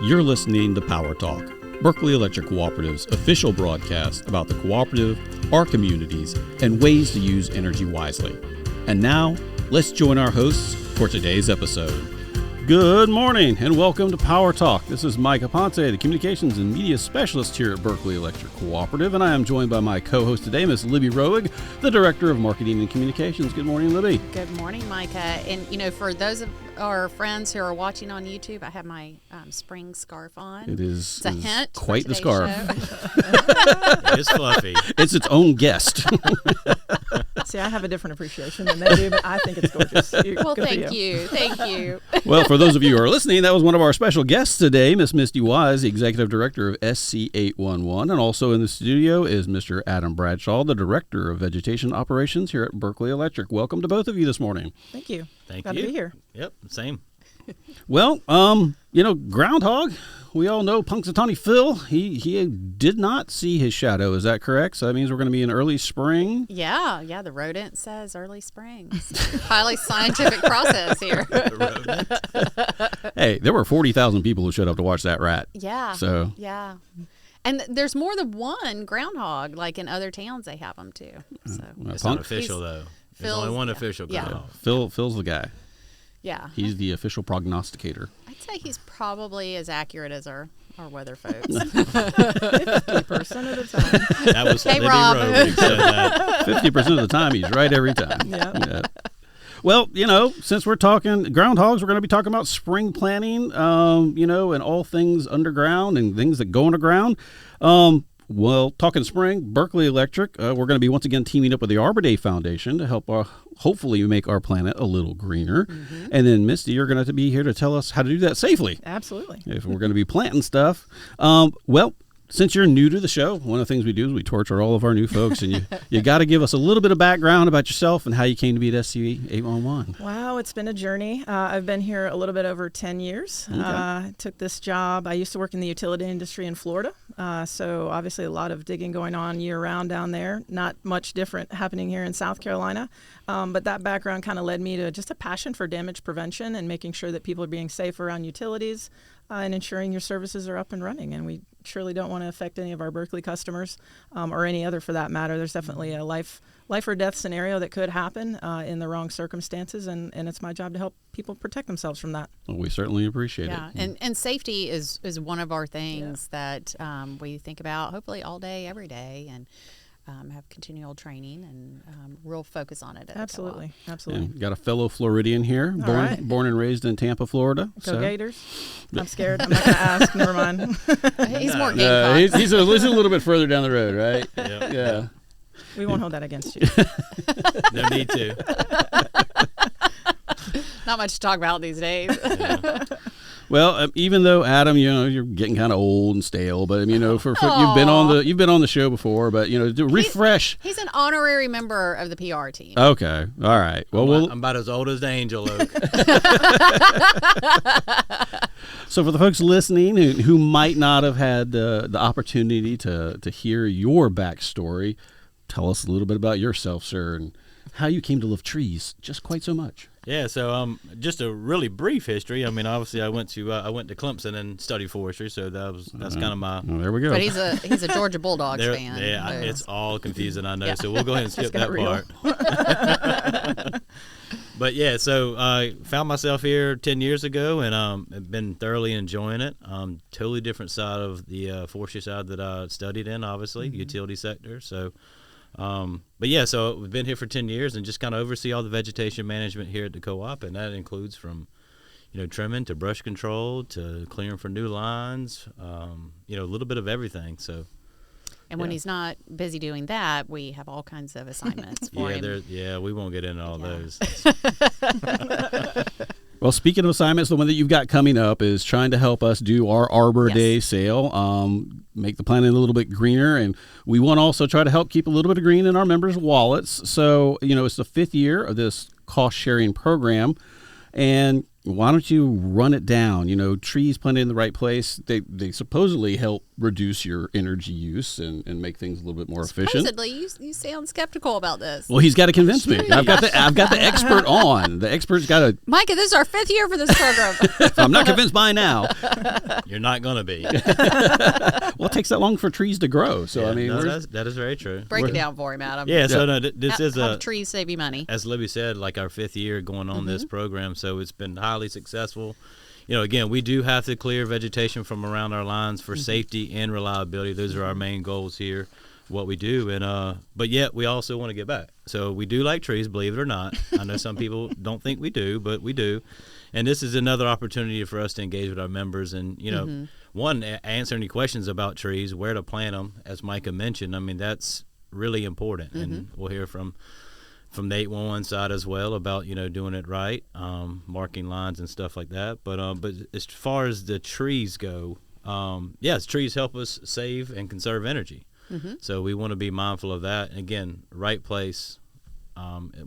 You're listening to Power Talk, Berkeley Electric Cooperative's official broadcast about the cooperative, our communities, and ways to use energy wisely. And now, let's join our hosts for today's episode. Good morning and welcome to Power Talk. This is Mike Aponte, the Communications and Media Specialist here at Berkeley Electric Cooperative, and I am joined by my co-host today, Ms. Libby Roig, the Director of Marketing and Communications. Good morning, Libby. Good morning, Micah. And, you know, for those of our friends who are watching on YouTube, I have my spring scarf on. It's a hint. Quite the scarf. It is fluffy. It's its own guest. See, I have a different appreciation than they do, but I think it's gorgeous. Well, thank you. Thank you. Well, for those of you who are listening, that was one of our special guests today, Miss Misty Wise, the Executive Director of SC811. And also in the studio is Mr. Adam Bradshaw, the Director of Vegetation Operations here at Berkeley Electric. Welcome to both of you this morning. Thank you. Glad to be here. Yep, same. Well, groundhog, we all know Punxsutawney Phil, he did not see his shadow. Is that correct? So that means we're going to be in early spring? Yeah, the rodent says early spring. Highly scientific process here. Hey, there were 40,000 people who showed up to watch that rat. Yeah. So. Yeah. And there's more than one groundhog. Like in other towns, they have them too. So It's not official, though. There's only one official groundhog. Phil's the guy. Yeah. He's the official prognosticator. I'd say he's probably as accurate as our weather folks. 50% of the time. That was Hey, Libby Rob. Rowe who said that. 50% of the time, he's right every time. Yeah. Well, since we're talking groundhogs, we're going to be talking about spring planting, and all things underground and things that go underground. Well, talking spring, Berkeley Electric, we're going to be once again teaming up with the Arbor Day Foundation to help hopefully make our planet a little greener. Mm-hmm. And then, Misty, you're going to be here to tell us how to do that safely. Absolutely. If we're going to be planting stuff. Well, since you're new to the show, one of the things we do is we torture all of our new folks, and you got to give us a little bit of background about yourself and how you came to be at SC811. Wow, it's been a journey. I've been here a little bit over 10 years. Okay. Took this job. I used to work in the utility industry in Florida, so obviously a lot of digging going on year-round down there. Not much different happening here in South Carolina, but that background kind of led me to just a passion for damage prevention and making sure that people are being safe around utilities and ensuring your services are up and running. And we surely don't want to affect any of our Berkeley customers or any other for that matter. There's definitely a life or death scenario that could happen in the wrong circumstances, and it's my job to help people protect themselves from that. Well, we certainly appreciate it. Yeah, and safety is one of our things that we think about hopefully all day, every day, and have continual training and real focus on it. Absolutely. And got a fellow Floridian here, born and raised in Tampa, Florida. Go Gators. I'm scared. I'm not going to ask. Never mind. He's more Gamecock. He's a little bit further down the road, right? Yep. Yeah. We won't hold that against you. No need to. Not much to talk about these days. Yeah. Well, even though Adam, you're getting kind of old and stale, but for you've been on the show before, but to refresh. He's an honorary member of the PR team. Okay, all right. Well, I'm about as old as the Angel Oak. So for the folks listening who might not have had the opportunity to hear your backstory, tell us a little bit about yourself, sir, and how you came to love trees just quite so much. Yeah, so just a really brief history. I mean, obviously, I went to Clemson and studied forestry, so that's kind of my. Well, there we go. But he's a Georgia Bulldogs fan. Yeah, it's all confusing, I know. So we'll go ahead and skip that part. But yeah, so I found myself here 10 years ago, and I've been thoroughly enjoying it. Totally different side of the forestry side that I studied in, obviously, utility sector. So. But yeah, so we've been here for 10 years and just kind of oversee all the vegetation management here at the co-op, and that includes from, trimming to brush control to clearing for new lines, a little bit of everything. So. And when he's not busy doing that, we have all kinds of assignments for him. We won't get into all those. Well, speaking of assignments, the one that you've got coming up is trying to help us do our Arbor Day sale, make the planet a little bit greener, and we want to also try to help keep a little bit of green in our members' wallets. So, it's the 5th year of this cost-sharing program, and why don't you run it down? Trees planted in the right place, they supposedly help reduce your energy use and make things a little bit more efficient. Supposedly, you sound skeptical about this. Well, he's got to convince me. I've got the expert on. The expert's got to. Micah, this is our 5th year for this program. If I'm not convinced by now, You're not going to be. well, it takes that long for trees to grow. So Yeah, I mean, no, that is very true. Break it down for him, Adam. Yeah, so no, this is How trees save you money. as Libby said, like our 5th year going on this program, so it's been highly successful. Again, we do have to clear vegetation from around our lines for safety and reliability. Those are our main goals here, what we do. And but yet we also want to get back. So we do like trees, believe it or not. I know some people don't think we do, but we do. And this is another opportunity for us to engage with our members and, one, answer any questions about trees, where to plant them, as Micah mentioned. I mean, that's really important. And we'll hear from the 811 side as well about doing it right, marking lines and stuff like that. But as far as the trees go, yes, trees help us save and conserve energy. So we want to be mindful of that. And again, right place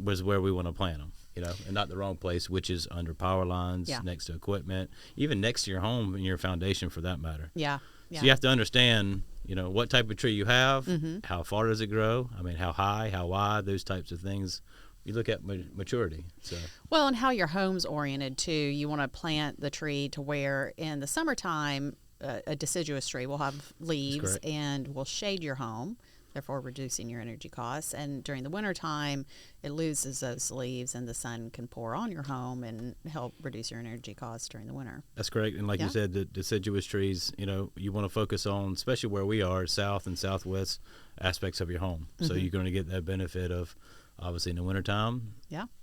was where we want to plant them, and not the wrong place, which is under power lines, next to equipment, even next to your home and your foundation for that matter. Yeah. So you have to understand, what type of tree you have, how far does it grow? I mean, how high, how wide, those types of things. You look at maturity. So. Well, and how your home's oriented too. You want to plant the tree to where in the summertime, a deciduous tree will have leaves and will shade your home, therefore reducing your energy costs. And during the wintertime, it loses those leaves and the sun can pour on your home and help reduce your energy costs during the winter. That's correct. And like you said, the deciduous trees, you want to focus on, especially where we are, south and southwest aspects of your home. So you're going to get that benefit of, obviously in the wintertime,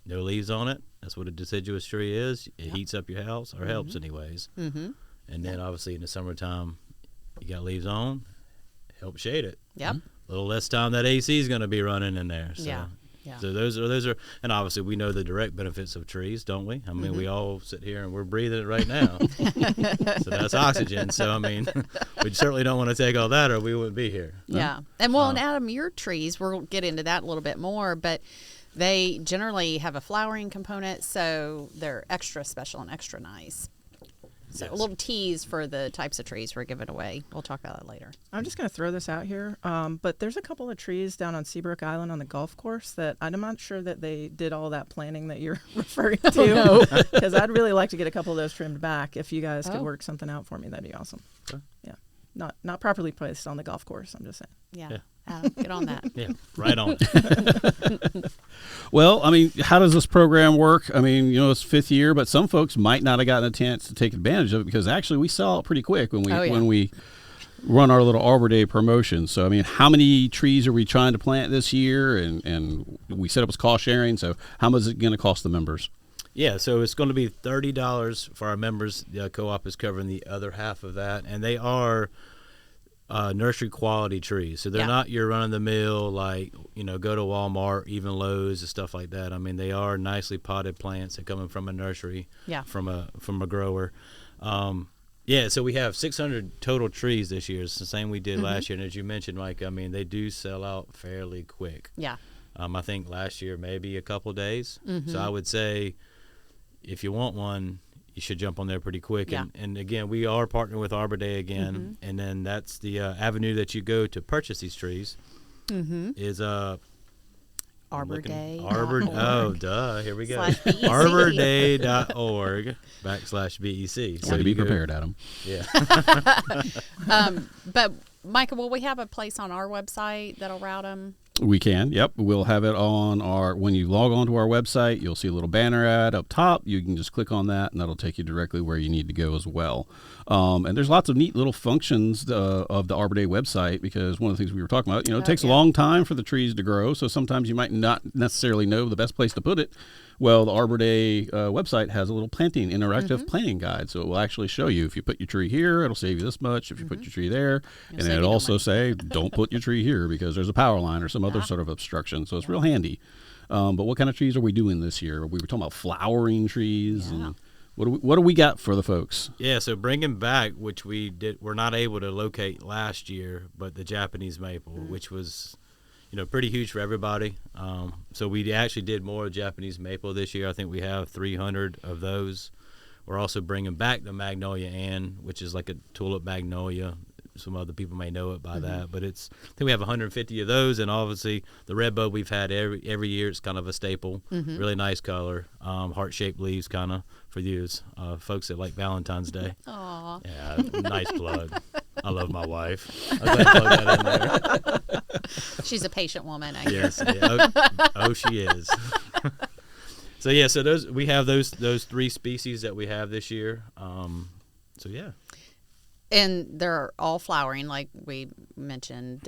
no leaves on it. That's what a deciduous tree is. It heats up your house, or helps anyways. And then obviously in the summertime, you got leaves on, help shade it. Yep. A little less time that AC is going to be running in there. So. Yeah. So those are, and obviously we know the direct benefits of trees, don't we? I mean, we all sit here and we're breathing it right now. So that's oxygen. So I mean, we certainly don't want to take all that, or we wouldn't be here. Yeah. And and Adam, your trees, we'll get into that a little bit more, but they generally have a flowering component, so they're extra special and extra nice. So a little tease for the types of trees we're giving away. We'll talk about that later. I'm just going to throw this out here, but there's a couple of trees down on Seabrook Island on the golf course that I'm not sure that they did all that planting that you're referring to, because I'd really like to get a couple of those trimmed back. If you guys could work something out for me, that'd be awesome. Okay. Yeah, not properly placed on the golf course, I'm just saying. Yeah. Get on that. Yeah, right on. Well, I mean, how does this program work? I mean, it's 5th year, but some folks might not have gotten a chance to take advantage of it because actually we sell it pretty quick when we run our little Arbor Day promotion. So, I mean, how many trees are we trying to plant this year? And we set up as cost sharing. So how much is it going to cost the members? Yeah, so it's going to be $30 for our members. The co-op is covering the other half of that, and they are nursery quality trees. So they're not your run-of-the-mill, like, go to Walmart, even Lowe's and stuff like that. I mean, they are nicely potted plants that coming from a nursery, from a grower. So we have 600 total trees this year. It's the same we did last year. And as you mentioned, Mike, I mean, they do sell out fairly quick. Yeah. I think last year maybe a couple of days. So I would say if you want one, you should jump on there pretty quick. Yeah. And again, we are partnering with Arbor Day again. And then that's the avenue that you go to purchase these trees is Arbor Day. Oh, duh. Here we go. /BEC. arborday.org/BEC. So to be prepared, Adam. Yeah. But Micah, will we have a place on our website that'll route them? We can. Yep. We'll have it on when you log on to our website, you'll see a little banner ad up top. You can just click on that and that'll take you directly where you need to go as well. And there's lots of neat little functions of the Arbor Day website, because one of the things we were talking about, it takes a long time for the trees to grow. So sometimes you might not necessarily know the best place to put it. Well, the Arbor Day website has a little interactive planting guide. So it will actually show you, if you put your tree here, it'll save you this much. If you put your tree there, and it'll also say, don't put your tree here because there's a power line or some other sort of obstruction. So it's real handy. But what kind of trees are we doing this year? We were talking about flowering trees. Yeah. And what do we got for the folks? Yeah, so bringing back, which we're not able to locate last year, but the Japanese maple, which was pretty huge for everybody. So we actually did more Japanese maple this year. I think we have 300 of those. We're also bringing back the Magnolia Ann, which is like a tulip magnolia, some other people may know it by that, but I think we have 150 of those, and obviously the redbud we've had every year. It's kind of a staple, really nice color, heart-shaped leaves kind of for these folks that like Valentine's Day. Aw. Yeah, nice plug. I love my wife. I'm glad to plug that in there. She's a patient woman, I Yes, yeah. Oh, she is. So yeah, so we have those 3 species that we have this year. So yeah. And they're all flowering, like we mentioned,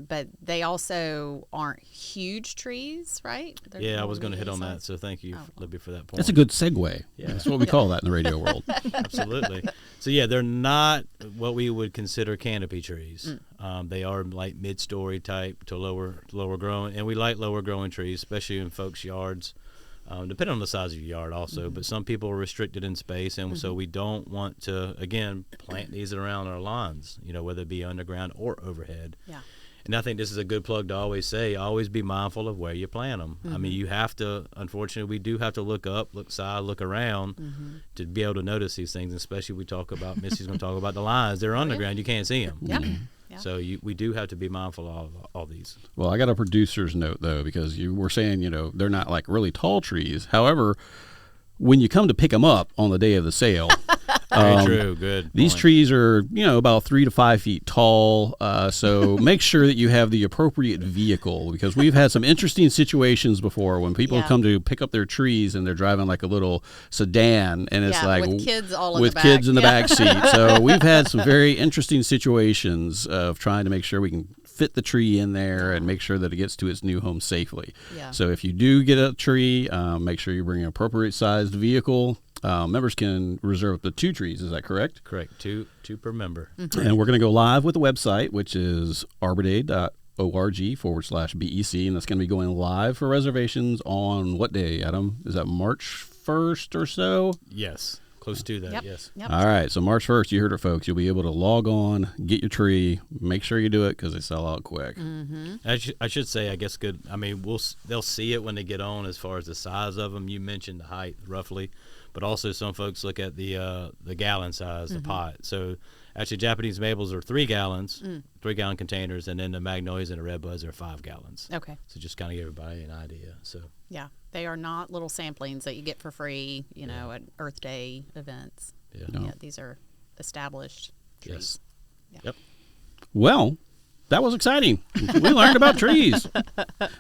but they also aren't huge trees, right? I was going to hit on that, so thank you, Libby, for that point. That's a good segue. Yeah. That's what we call that in the radio world. Absolutely. So yeah, they're not what we would consider canopy trees. They are like mid-story type to lower growing, and we like lower growing trees, especially in folks' yards. Depending on the size of your yard also, but some people are restricted in space, and so we don't want to, again, plant these around our lawns, whether it be underground or overhead. Yeah. And I think this is a good plug to always say, always be mindful of where you plant them. I mean, you have to, unfortunately, we do have to look up, look side, look around to be able to notice these things, especially we talk about, Misty's going to talk about the lines. They're underground. You can't see them. Yeah. Yeah. So we do have to be mindful of all these. Well, I got a producer's note, though, because you were saying, they're not like really tall trees. However, when you come to pick them up on the day of the sale, very true. Good. These point. trees are, about 3 to 5 feet tall. So make sure that you have the appropriate vehicle, because we've had some interesting situations before when people come to pick up their trees and they're driving like a little sedan, and it's like with kids all with in the back. kids in the back seat. So we've had some very interesting situations of trying to make sure we can fit the tree in there and make sure that it gets to its new home safely. Yeah. So if you do get a tree, make sure you bring an appropriate sized vehicle. Members can reserve up to 2 trees. Is that correct? Correct. Two per member. And we're going to go live with the website, which is arborday.org/BEC, and that's going to be going live for reservations on what day, Adam? Is that March 1st or so? Yes. Close to that, yes. Yep. All right, so March 1st, you heard it, folks. You'll be able to log on, get your tree, make sure you do it because they sell out quick. I should say, I guess, good. I mean, they'll see it when they get on as far as the size of them. You mentioned the height, roughly, but also some folks look at the gallon size, the pot. So actually, Japanese maples are 3 gallons, 3-gallon containers, and then the magnolias and the redbuds are 5 gallons. Okay. So just kind of give everybody an idea. So yeah, they are not little samplings that you get for free, at Earth Day events. Yeah. No. Yeah, these are established trees. Yes. Yep. Well, that was exciting. We learned about trees.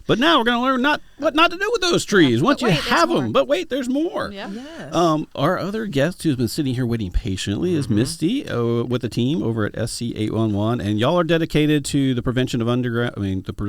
But now we're going to learn what not to do with those trees once you have them. But wait, there's more. Yeah. Yes. Our other guest who's been sitting here waiting patiently is Misty with the team over at SC811. And y'all are dedicated to the prevention of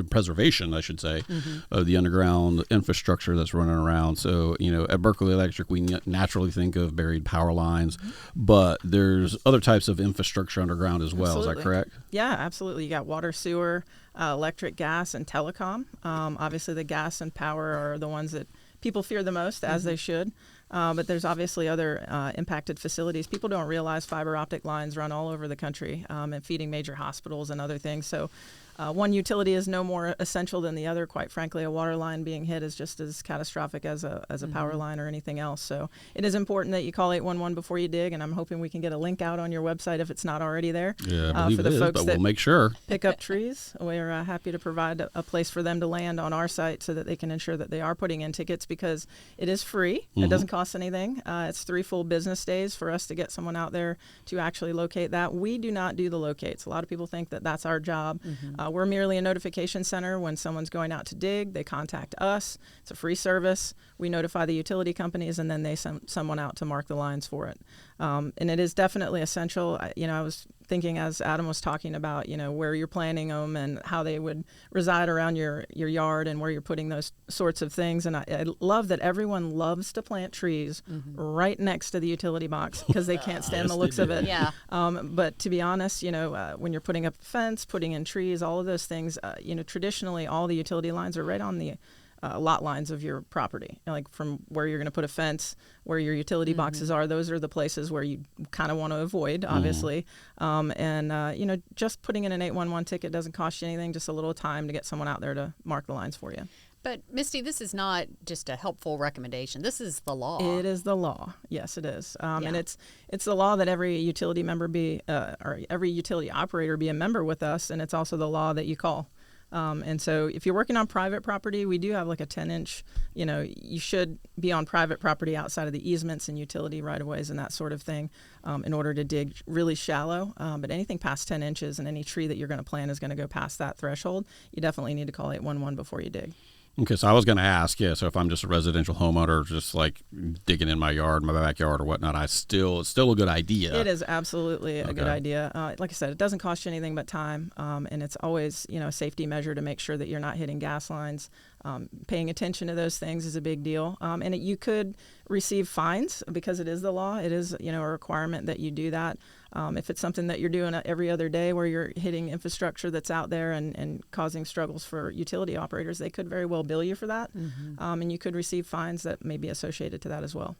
preservation, I should say, of the underground infrastructure that's running around. So, at Berkeley Electric, we naturally think of buried power lines, but there's other types of infrastructure underground as well. Absolutely. Is that correct? Yeah, absolutely. You got water, sewer, electric, gas, and telecom. Obviously, the gas and power are the ones that people fear the most, as they should. But there's obviously other impacted facilities. People don't realize fiber optic lines run all over the country and feeding major hospitals and other things. So one utility is no more essential than the other. Quite frankly, a water line being hit is just as catastrophic as a power line or anything else. So it is important that you call 811 before you dig, and I'm hoping we can get a link out on your website if it's not already there. Yeah, I believe for the it is, folks but that we'll make sure. pick up trees. We're happy to provide a place for them to land on our site so that they can ensure that they are putting in tickets, because it is free. It doesn't cost anything. It's 3 full business days for us to get someone out there to actually locate that. We do not do the locates. A lot of people think that that's our job. We're merely a notification center. When someone's going out to dig, they contact us. It's a free service. We notify the utility companies, and then they send someone out to mark the lines for it. And it is definitely essential. I was thinking, as Adam was talking about, where you're planting them and how they would reside around your yard and where you're putting those sorts of things. And I love that everyone loves to plant trees right next to the utility box because they can't stand the looks of it. Yeah. But to be honest, when you're putting up a fence, putting in trees, all of those things, traditionally all the utility lines are right on the lot lines of your property, like from where you're going to put a fence, where your utility boxes are. Those are the places where you kind of want to avoid, obviously. Just putting in an 811 ticket doesn't cost you anything, just a little time to get someone out there to mark the lines for you. But Misty, this is not just a helpful recommendation. This is the law. It is the law. Yes, it is. And it's the law that every utility member or every utility operator be a member with us, and it's also the law that you call. And so if you're working on private property, we do have like a 10-inch, you should be on private property outside of the easements and utility right-of-ways and that sort of thing in order to dig really shallow. But anything past 10 inches and any tree that you're going to plant is going to go past that threshold. You definitely need to call 811 before you dig. Okay, so I was going to ask, so if I'm just a residential homeowner, just like digging in my yard, my backyard or whatnot, it's still a good idea. It is absolutely a good idea. Like I said, it doesn't cost you anything but time, and it's always, a safety measure to make sure that you're not hitting gas lines. Paying attention to those things is a big deal. And you could receive fines because it is the law. It is, a requirement that you do that. If it's something that you're doing every other day where you're hitting infrastructure that's out there and causing struggles for utility operators, they could very well bill you for that. And you could receive fines that may be associated to that as well.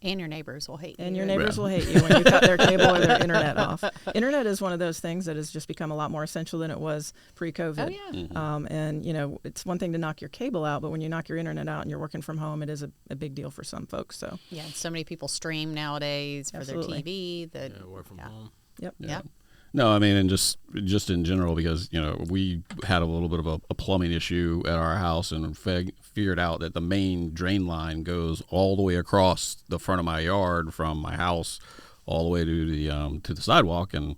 And your neighbors will hate you. And your neighbors will hate you when you cut their cable or their internet off. Internet is one of those things that has just become a lot more essential than it was pre-COVID. Oh, yeah. And, it's one thing to knock your cable out, but when you knock your internet out and you're working from home, it is a big deal for some folks. So yeah, so many people stream nowadays for Absolutely. their TV. That work from home. Yep. Yep. No, I mean, and just in general, because, we had a little bit of a plumbing issue at our house and figured out that the main drain line goes all the way across the front of my yard from my house all the way to the sidewalk, and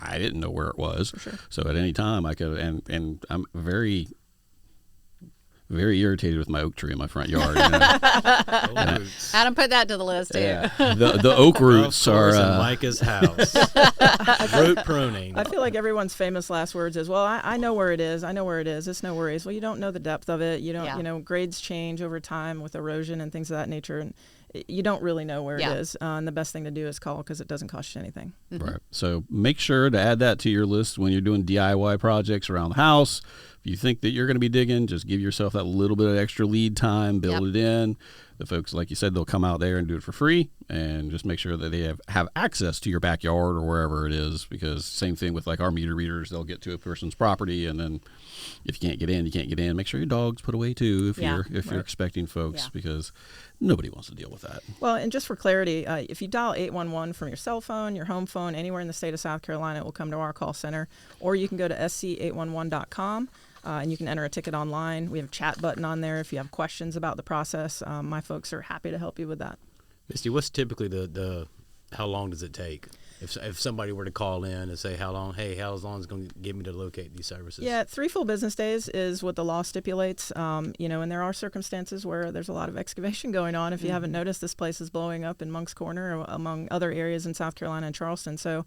I didn't know where it was. For sure. So at any time I could, and I'm very irritated with my oak tree in my front yard. Adam, put that to the list too. Yeah. The oak roots are in Micah's house. Root pruning. I feel like everyone's famous last words is, well, I know where it is. I know where it is. It's no worries. Well, you don't know the depth of it. You don't, grades change over time with erosion and things of that nature. And you don't really know where it is. And the best thing to do is call because it doesn't cost you anything. Right. So make sure to add that to your list when you're doing DIY projects around the house. If you think that you're going to be digging, just give yourself that little bit of extra lead time, build it in. The folks, like you said, they'll come out there and do it for free, and just make sure that they have access to your backyard or wherever it is, because same thing with like our meter readers, they'll get to a person's property, and then if you can't get in, you can't get in. Make sure your dog's put away too if you're expecting folks, because nobody wants to deal with that. Well, and just for clarity, if you dial 811 from your cell phone, your home phone, anywhere in the state of South Carolina, it will come to our call center, or you can go to sc811.com. And you can enter a ticket online. We have a chat button on there if you have questions about the process. My folks are happy to help you with that. Misty, what's typically the how long does it take? If somebody were to call in and say how long is it going to give me to locate these services? Yeah, 3 full business days is what the law stipulates. And there are circumstances where there's a lot of excavation going on. If you haven't noticed, this place is blowing up in Monk's Corner, among other areas in South Carolina and Charleston. So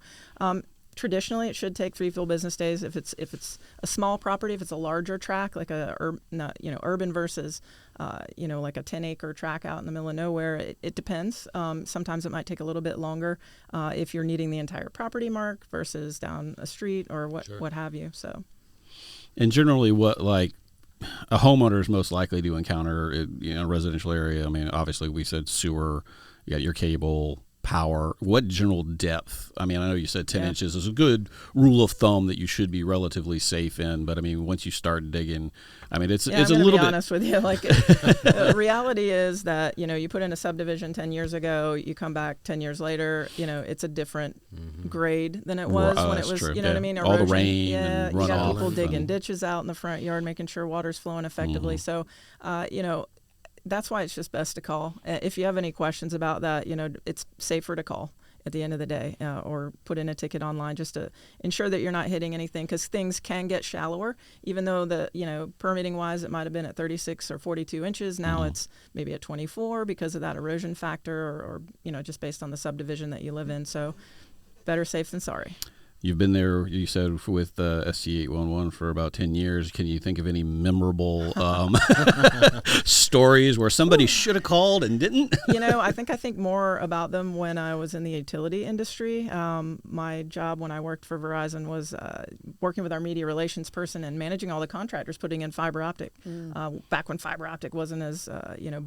traditionally, it should take 3 full business days. If it's a small property, if it's a larger tract, like urban versus, like a 10-acre tract out in the middle of nowhere, it depends. Sometimes it might take a little bit longer if you're needing the entire property mark versus down a street or what have you. So, and generally, what like a homeowner is most likely to encounter in a residential area. I mean, obviously, we said sewer, you got your cable, power. What general depth? I mean, I know you said 10 inches is a good rule of thumb that you should be relatively safe in, but I mean, once you start digging, I mean, it's a little bit. I'm be honest with you. Like, the reality is that you put in a subdivision 10 years ago, you come back 10 years later, it's a different grade than it was when it was. True. What I mean? All Erosion. the rain, and you got people runoff digging ditches out in the front yard, making sure water's flowing effectively. So, that's why it's just best to call. If you have any questions about that, it's safer to call at the end of the day or put in a ticket online just to ensure that you're not hitting anything, because things can get shallower. Even though permitting wise, it might have been at 36 or 42 inches. Now it's maybe at 24 because of that erosion factor or just based on the subdivision that you live in. So better safe than sorry. You've been there, you said, with SC811 for about 10 years. Can you think of any memorable stories where somebody should have called and didn't? I think more about them when I was in the utility industry. My job when I worked for Verizon was working with our media relations person and managing all the contractors putting in fiber optic, back when fiber optic wasn't as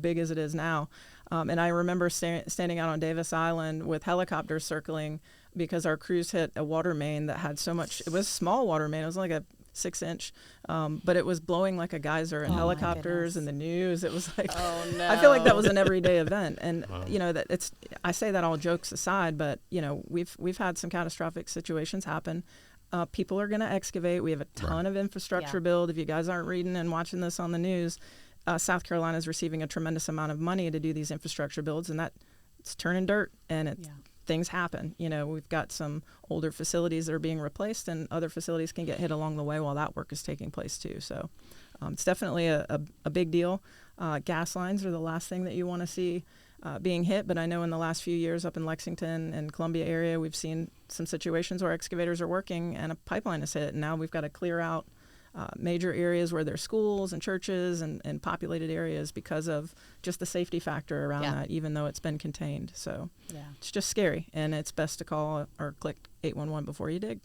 big as it is now. And I remember standing out on Davis Island with helicopters circling because our crews hit a water main that had so much. It was a small water main. It was like a 6-inch, but it was blowing like a geyser, and helicopters and the news. It was like, oh no! I feel like that was an everyday event, and that I say that all jokes aside, but we've had some catastrophic situations happen. People are going to excavate. We have a ton of infrastructure build. If you guys aren't reading and watching this on the news, South Carolina is receiving a tremendous amount of money to do these infrastructure builds, and it's turning dirt, and things happen. We've got some older facilities that are being replaced, and other facilities can get hit along the way while that work is taking place too. So it's definitely a big deal. Gas lines are the last thing that you want to see being hit, but I know in the last few years up in Lexington and Columbia area, we've seen some situations where excavators are working and a pipeline is hit, and now we've got to clear out major areas where there's schools and churches and populated areas because of just the safety factor around that, even though it's been contained. So it's just scary, and it's best to call or click 811 before you dig.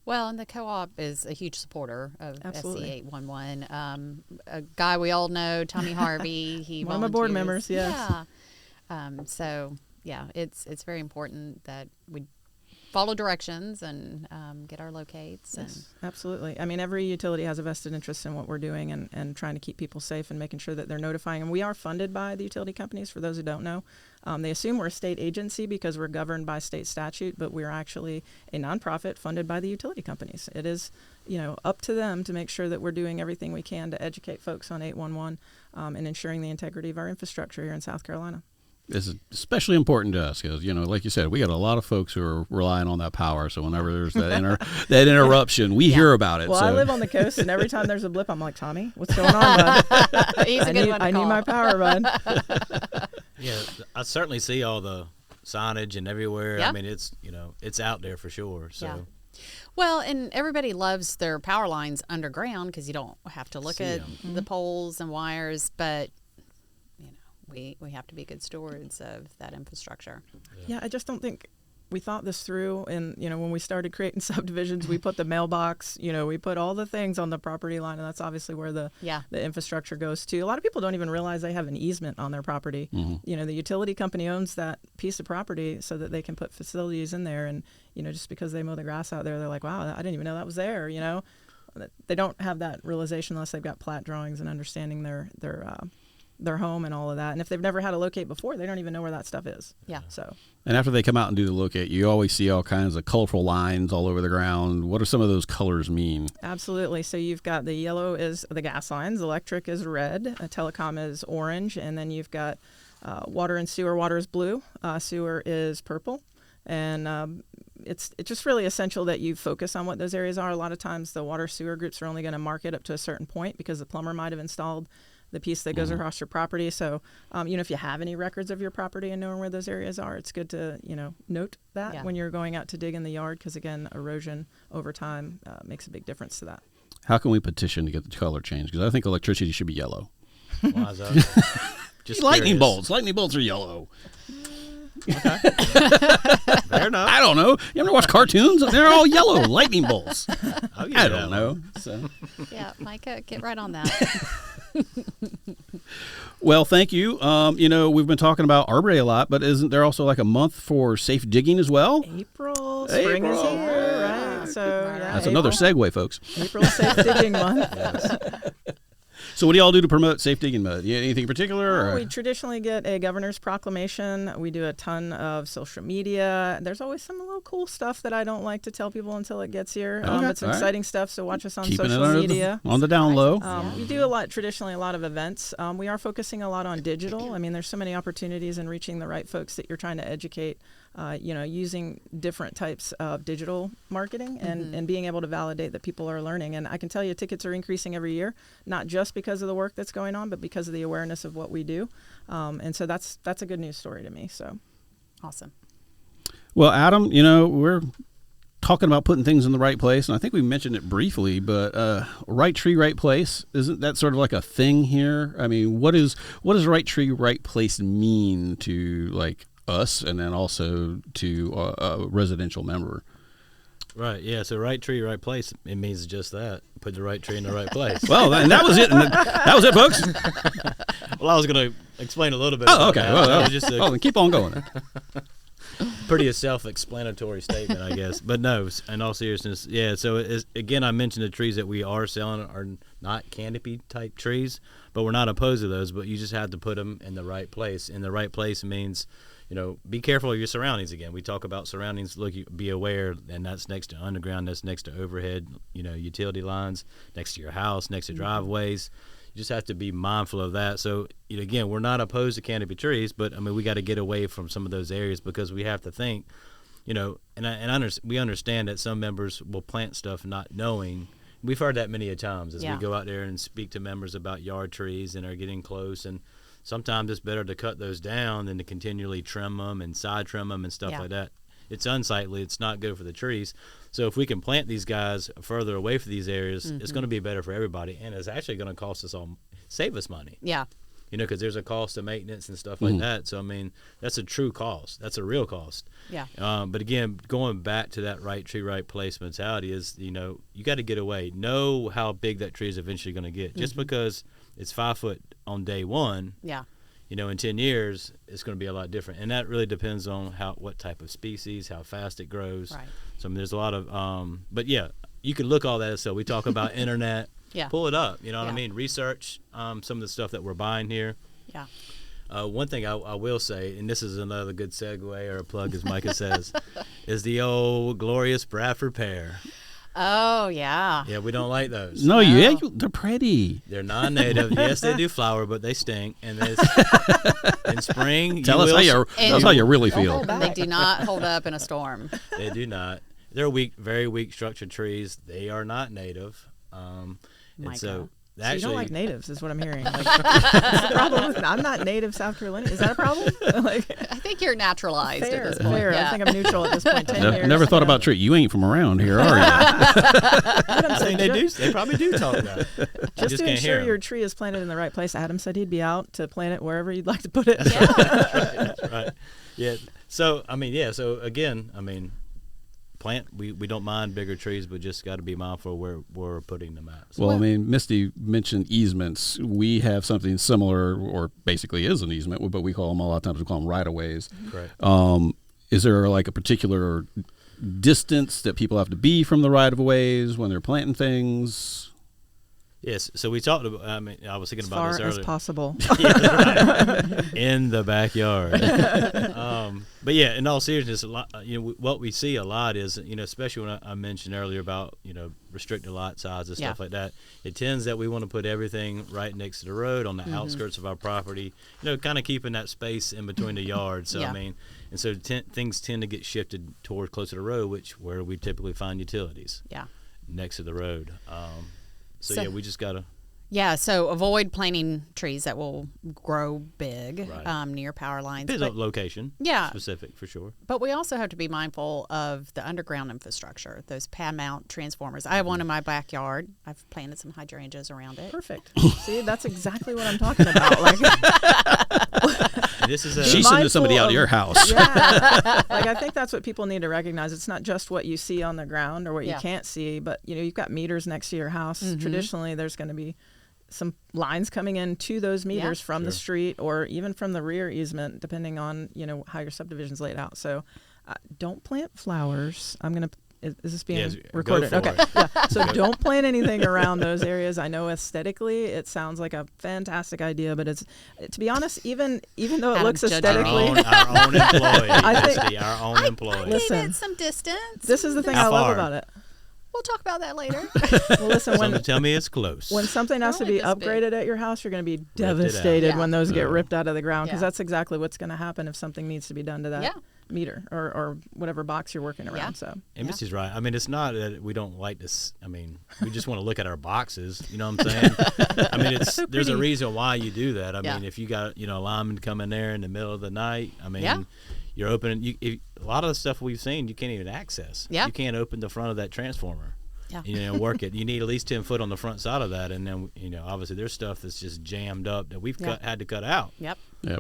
Well, and the co-op is a huge supporter of SC811. A guy we all know, Tommy Harvey, he one of my board members, yes. So, it's very important that we follow directions and get our locates. Yes, absolutely. I mean, every utility has a vested interest in what we're doing and trying to keep people safe and making sure that they're notifying. And we are funded by the utility companies, for those who don't know. They assume we're a state agency because we're governed by state statute, but we're actually a nonprofit funded by the utility companies. It is, up to them to make sure that we're doing everything we can to educate folks on 811 and ensuring the integrity of our infrastructure here in South Carolina. This is especially important to us because, like you said, we got a lot of folks who are relying on that power. So whenever there's that that interruption, we hear about it. Well, I live on the coast, and every time there's a blip, I'm like, Tommy, what's going on, bud? He's a good one to I need my power, bud. Yeah, I certainly see all the signage and everywhere. Yeah. I mean, it's it's out there for sure. So. Yeah. Well, and everybody loves their power lines underground because you don't have to look at the poles and wires, but we have to be good stewards of that infrastructure. Yeah, I just don't think we thought this through. And, when we started creating subdivisions, we put the mailbox, we put all the things on the property line, and that's obviously where the infrastructure goes to. A lot of people don't even realize they have an easement on their property. Mm-hmm. The utility company owns that piece of property so that they can put facilities in there. And, just because they mow the grass out there, they're like, wow, I didn't even know that was there, They don't have that realization unless they've got plat drawings and understanding their home and all of that. And if they've never had a locate before, they don't even know where that stuff is. Yeah. So. And after they come out and do the locate, you always see all kinds of colorful lines all over the ground. What do some of those colors mean? Absolutely. So you've got the yellow is the gas lines, electric is red, telecom is orange, and then you've got water and sewer. Water is blue, sewer is purple. And it's just really essential that you focus on what those areas are. A lot of times the water sewer groups are only going to mark it up to a certain point because the plumber might have installed the piece that goes across your property. So, if you have any records of your property and knowing where those areas are, it's good to, note that when you're going out to dig in the yard, because again, erosion over time makes a big difference to that. How can we petition to get the color changed? Because I think electricity should be yellow. Why is that? Just lightning bolts. Lightning bolts are yellow. Okay. Fair enough. I don't know. You ever watch cartoons? They're all yellow. Lightning bolts. I don't know. So. Yeah, Micah, get right on that. Well, thank you. We've been talking about Arbor Day a lot, but isn't there also like a month for safe digging as well? Spring is here, right? So that's another segue, folks. April Safe Digging Month. Yes. So what do y'all do to promote safe digging mode? Anything in particular? We traditionally get a governor's proclamation. We do a ton of social media. There's always some little cool stuff that I don't like to tell people until it gets here. It's exciting stuff, so watch us on social media. On the down low. We do traditionally a lot of events. We are focusing a lot on digital. I mean, there's so many opportunities in reaching the right folks that you're trying to educate. Using different types of digital marketing and being able to validate that people are learning. And I can tell you tickets are increasing every year, not just because of the work that's going on, but because of the awareness of what we do. And so that's a good news story to me. So awesome. Well, Adam, we're talking about putting things in the right place, and I think we mentioned it briefly, but right tree, right place, isn't that sort of like a thing here? I mean, what does right tree, right place mean to like us, and then also to a residential member? Right, yeah, so right tree, right place, it means just that. Put the right tree in the right place. Well, and that was it. That was it, folks. Well, I was going to explain a little bit. Oh, okay. Well, then keep on going. pretty a self-explanatory statement, I guess. But no, in all seriousness, yeah. So again, I mentioned the trees that we are selling are not canopy type trees, but we're not opposed to those. But you just have to put them in the right place. And the right place means, be careful of your surroundings. Again, we talk about surroundings. Look, be aware, and that's next to underground, that's next to overhead, utility lines, next to your house, next to driveways. You just have to be mindful of that. So, again, we're not opposed to canopy trees, but we got to get away from some of those areas because we have to think, we understand that some members will plant stuff not knowing. We've heard that many a times as we go out there and speak to members about yard trees and are getting close. And sometimes it's better to cut those down than to continually trim them and side trim them and stuff like that. It's unsightly. It's not good for the trees. So if we can plant these guys further away from these areas, it's going to be better for everybody, and it's actually going to save us money. Yeah. Because there's a cost of maintenance and stuff like that. So that's a true cost. That's a real cost. Yeah. But again, going back to that right tree, right place mentality is, you got to get away. Know how big that tree is eventually going to get. Just because it's 5 foot on day one. Yeah. In 10 years, it's going to be a lot different. And that really depends on what type of species, how fast it grows. Right. So, there's a lot of, but yeah, you can look all that. So we talk about internet, pull it up, what I mean? Research some of the stuff that we're buying here. Yeah. One thing I will say, and this is another good segue or a plug, as Micah says, is the old glorious Bradford pear. Oh, yeah. Yeah, we don't like those. No, they're pretty. They're non-native. Yes, they do flower, but they stink. And in spring, tell us how you really feel. They do not hold up in a storm. They do not. They're weak, very weak structured trees. They are not native. And so you don't like natives, is what I'm hearing. Like, what's the problem with, I'm not native South Carolinian. Is that a problem? I think you're naturalized at this point. Fair. I think I'm neutral at this point. 10 years. Never thought about tree. You ain't from around here, are you? I'm saying they probably do talk about it. Just to ensure your tree is planted in the right place. Adam said he'd be out to plant it wherever you'd like to put it. Yeah. That's right. Yeah. So, so again, plant, we don't mind bigger trees, but just got to be mindful where we're putting them at. So. Well, Misty mentioned easements. We have something similar, or basically is an easement, but we call them, a lot of times we call them right-of-ways. Correct. Is there like a particular distance that people have to be from the right-of-ways when they're planting things? Yes, so we talked about, I was thinking about this earlier. As far as possible. Right. In the backyard. But yeah, in all seriousness, a lot, what we see a lot is, especially when I mentioned earlier about, restricted lot size and stuff like that, it tends that we want to put everything right next to the road on the outskirts of our property, kind of keeping that space in between the yards. So, and so things tend to get shifted toward closer to the road, where we typically find utilities next to the road. So yeah, we just got to. Yeah, so avoid planting trees that will grow big near power lines. Depends on location. Yeah. Specific, for sure. But we also have to be mindful of the underground infrastructure, those pad mount transformers. I have one in my backyard. I've planted some hydrangeas around it. Perfect. See, that's exactly what I'm talking about. She's sending somebody out of your house. Yeah. I think that's what people need to recognize. It's not just what you see on the ground or what you can't see, but you've got meters next to your house. Traditionally, there's going to be some lines coming in to those meters from the street or even from the rear easement, depending on how your subdivision's laid out. So don't plant flowers. Is this being recorded? Okay. Yeah. So don't plant anything around those areas. I know aesthetically it sounds like a fantastic idea, but it's, to be honest, even though it looks aesthetically, our own employee. Our own employee. Listen, some distance. This is the thing I love about it. We'll talk about that later. Well, listen, tell me it's close. When something has to be upgraded at your house, you're going to be devastated when those get ripped out of the ground, because that's exactly what's going to happen if something needs to be done to that meter or whatever box you're working around. So, and Misty's right. It's not that we don't like this. We just want to look at our boxes. You know what I'm saying? There's a reason why you do that. If you got a lineman come in there in the middle of the night, you're opening. A lot of the stuff we've seen, you can't even access. Yeah. You can't open the front of that transformer. Yeah. Work it. You need at least 10 foot on the front side of that, and then obviously there's stuff that's just jammed up that we've had to cut out. Yep.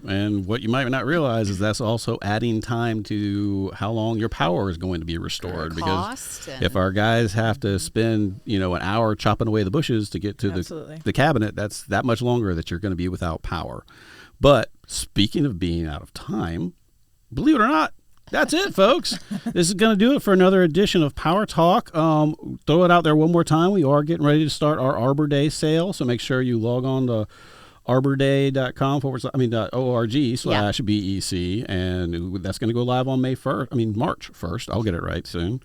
And what you might not realize is that's also adding time to how long your power is going to be restored. Because if our guys have to spend an hour chopping away the bushes to get to the cabinet, that's that much longer that you're going to be without power. But speaking of being out of time, believe it or not, That's it, folks. This is going to do it for another edition of Power Talk. Throw it out there one more time. We are getting ready to start our Arbor Day sale, so make sure you log on to org/BEC, and that's going to go live on March 1st. I'll get it right soon.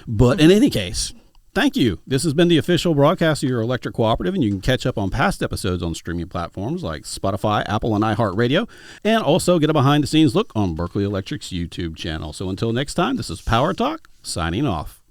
But in any case, thank you. This has been the official broadcast of your electric cooperative, and you can catch up on past episodes on streaming platforms like Spotify, Apple, and iHeartRadio, and also get a behind-the-scenes look on Berkeley Electric's YouTube channel. So until next time, this is Power Talk, signing off.